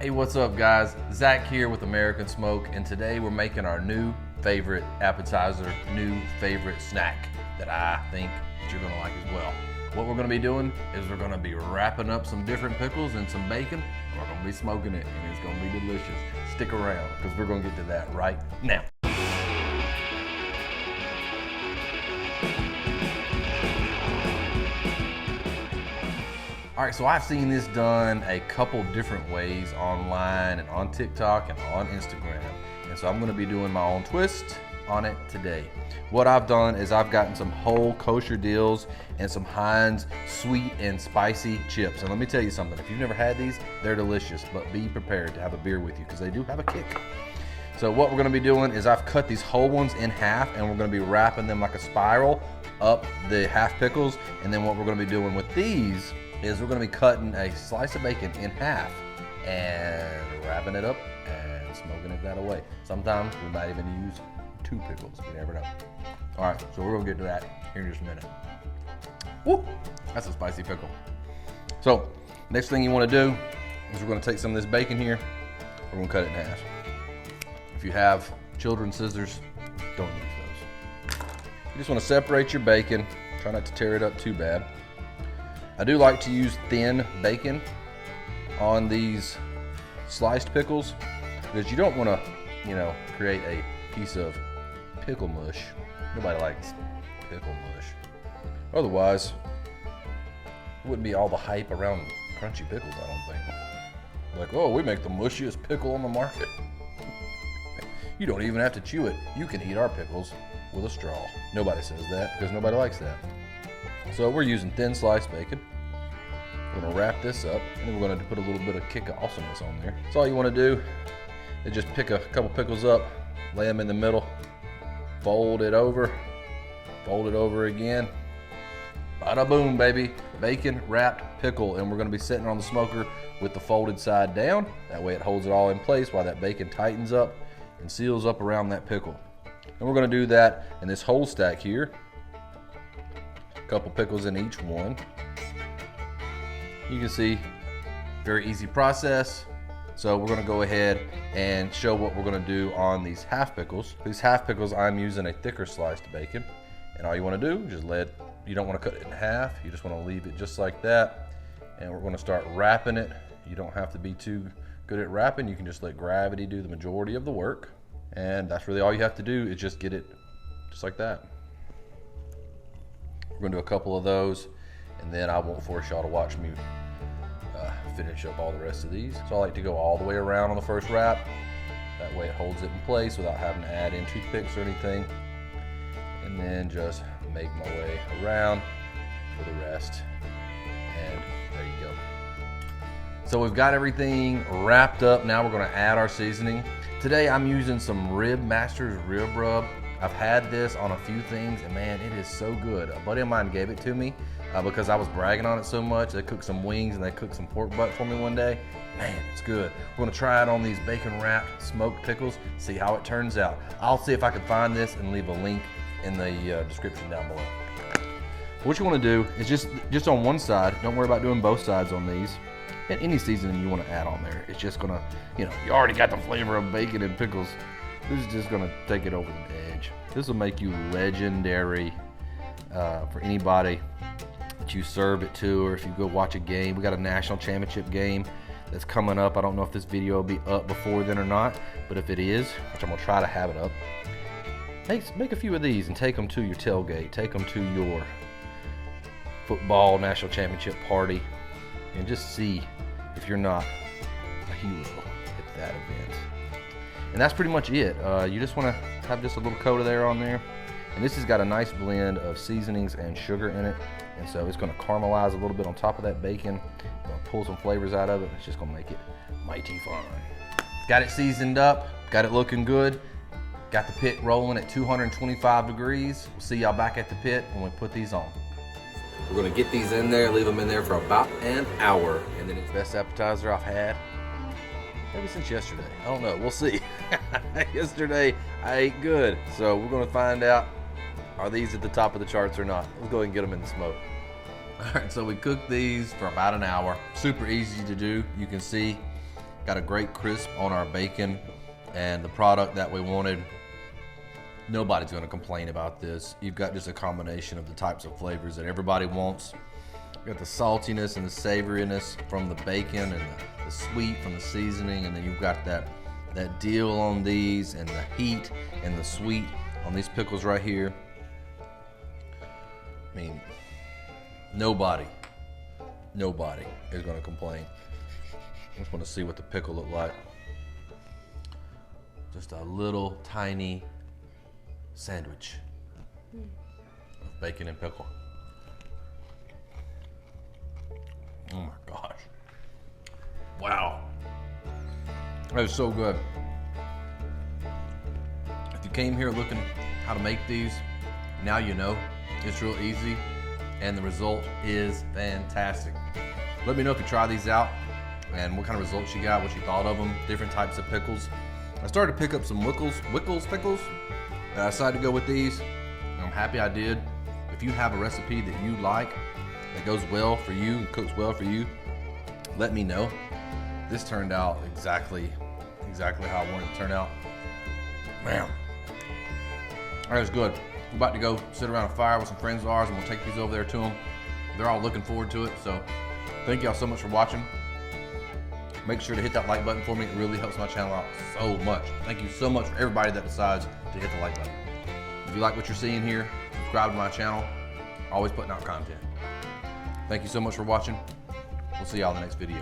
Hey, what's up guys? Zach here with American Smoke, and today we're making our new favorite appetizer, new favorite snack that I think that you're gonna like as well. What we're gonna be doing is we're gonna be wrapping up some different pickles and some bacon. We're gonna be smoking it, and it's gonna be delicious. Stick around, because we're gonna get to that right now. All right, so I've seen this done a couple different ways online and on TikTok and on Instagram. And so I'm gonna be doing my own twist on it today. What I've done is I've gotten some whole kosher dills and some Heinz sweet and spicy chips. And let me tell you something, if you've never had these, they're delicious, but be prepared to have a beer with you because they do have a kick. So what we're gonna be doing is I've cut these whole ones in half, and we're gonna be wrapping them like a spiral up the half pickles. And then what we're gonna be doing with these is we're gonna be cutting a slice of bacon in half and wrapping it up and smoking it that away. Sometimes we might even use 2 pickles, you never know. All right, so we're gonna get to that here in just a minute. Woo, that's a spicy pickle. So next thing you wanna do is we're gonna take some of this bacon here, we're gonna cut it in half. If you have children's scissors, don't use those. You just wanna separate your bacon, try not to tear it up too bad. I do like to use thin bacon on these sliced pickles because you don't want to, create a piece of pickle mush. Nobody likes pickle mush. Otherwise, it wouldn't be all the hype around crunchy pickles, I don't think. Like, oh, we make the mushiest pickle on the market. You don't even have to chew it. You can eat our pickles with a straw. Nobody says that because nobody likes that. So we're using thin sliced bacon. We're gonna wrap this up, and then we're gonna put a little bit of kick of awesomeness on there. So all you wanna do is just pick a couple pickles up, lay them in the middle, fold it over again. Bada boom, baby. Bacon wrapped pickle, and we're gonna be sitting on the smoker with the folded side down. That way it holds it all in place while that bacon tightens up and seals up around that pickle. And we're gonna do that in this whole stack here. Couple pickles in each one. You can see, very easy process. So we're gonna go ahead and show what we're gonna do on these half pickles. These half pickles, I'm using a thicker sliced bacon. And all you wanna do, you don't wanna cut it in half, you just wanna leave it just like that. And we're gonna start wrapping it. You don't have to be too good at wrapping, you can just let gravity do the majority of the work. And that's really all you have to do is just get it just like that. We're gonna do a couple of those, and then I won't force y'all to watch me finish up all the rest of these. So I like to go all the way around on the first wrap. That way it holds it in place without having to add in toothpicks or anything. And then just make my way around for the rest. And there you go. So we've got everything wrapped up. Now we're gonna add our seasoning. Today I'm using some Ribmasters Rib Rub. I've had this on a few things, and man, it is so good. A buddy of mine gave it to me because I was bragging on it so much. They cooked some wings and they cooked some pork butt for me one day. Man, it's good. We're gonna try it on these bacon wrapped smoked pickles, see how it turns out. I'll see if I can find this and leave a link in the description down below. What you wanna do is just on one side, don't worry about doing both sides on these. And any seasoning you wanna add on there, it's just gonna, you already got the flavor of bacon and pickles. This is just gonna take it over the edge. This will make you legendary for anybody that you serve it to, or if you go watch a game. We got a national championship game that's coming up. I don't know if this video will be up before then or not, but if it is, which I'm gonna try to have it up, make a few of these and take them to your tailgate, take them to your football national championship party, and just see if you're not a hero at that event. And that's pretty much it. You just want to have just a little coat of there on there. And this has got a nice blend of seasonings and sugar in it. And so it's going to caramelize a little bit on top of that bacon. Pull some flavors out of it. It's just going to make it mighty fun. Got it seasoned up. Got it looking good. Got the pit rolling at 225 degrees. We'll see y'all back at the pit when we put these on. We're going to get these in there, leave them in there for about an hour. And then it's the best appetizer I've had. Maybe since yesterday. I don't know. We'll see. Yesterday, I ate good. So we're going to find out, are these at the top of the charts or not? Let's go ahead and get them in the smoke. All right, so we cooked these for about an hour. Super easy to do. You can see Got a great crisp on our bacon and the product that we wanted. Nobody's gonna complain about this. You've got just a combination of the types of flavors that everybody wants. You got the saltiness and the savoriness from the bacon and the sweet from the seasoning, and then you've got that deal on these and the heat and the sweet on these pickles right here. I mean, nobody is gonna complain. I just want to see what the pickle looked like. Just a little tiny sandwich of bacon and pickle. Oh my gosh. Wow. That was so good. If you came here looking how to make these, now you know. It's real easy and the result is fantastic. Let me know if you try these out and what kind of results you got, what you thought of them, different types of pickles. I started to pick up some Wickles pickles, and I decided to go with these. I'm happy I did. If you have a recipe that you like, that goes well for you and cooks well for you, let me know. This turned out exactly how I wanted it to turn out. Man, that was good. We're about to go sit around a fire with some friends of ours and we'll take these over there to them. They're all looking forward to it, so thank y'all so much for watching. Make sure to hit that like button for me. It really helps my channel out so much. Thank you so much for everybody that decides to hit the like button. If you like what you're seeing here, subscribe to my channel. Always putting out content. Thank you so much for watching. We'll see y'all in the next video.